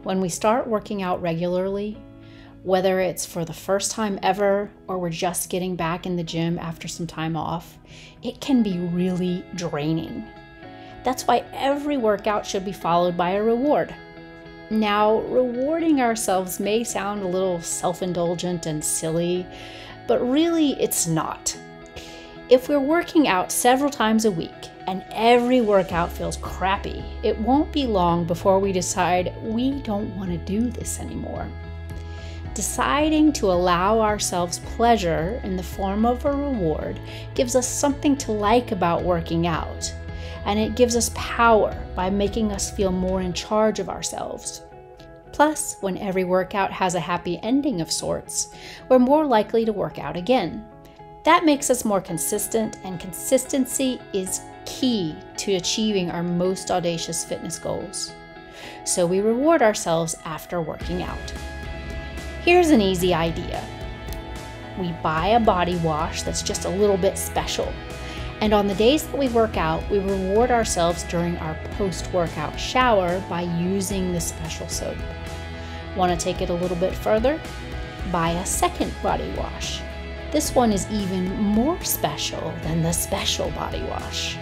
When we start working out regularly, whether it's for the first time ever or we're just getting back in the gym after some time off, it can be really draining. That's why every workout should be followed by a reward. Now, rewarding ourselves may sound a little self-indulgent and silly, but really it's not. If we're working out several times a week and every workout feels crappy, it won't be long before we decide we don't want to do this anymore. Deciding to allow ourselves pleasure in the form of a reward gives us something to like about working out, and it gives us power by making us feel more in charge of ourselves. Plus, when every workout has a happy ending of sorts, we're more likely to work out again. That makes us more consistent, and consistency is key to achieving our most audacious fitness goals. So we reward ourselves after working out. Here's an easy idea. We buy a body wash that's just a little bit special. And on the days that we work out, we reward ourselves during our post-workout shower by using the special soap. Want to take it a little bit further? Buy a second body wash. This one is even more special than the special body wash.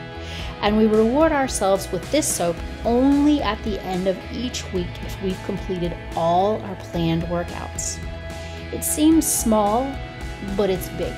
And we reward ourselves with this soap only at the end of each week if we've completed all our planned workouts. It seems small, but it's big.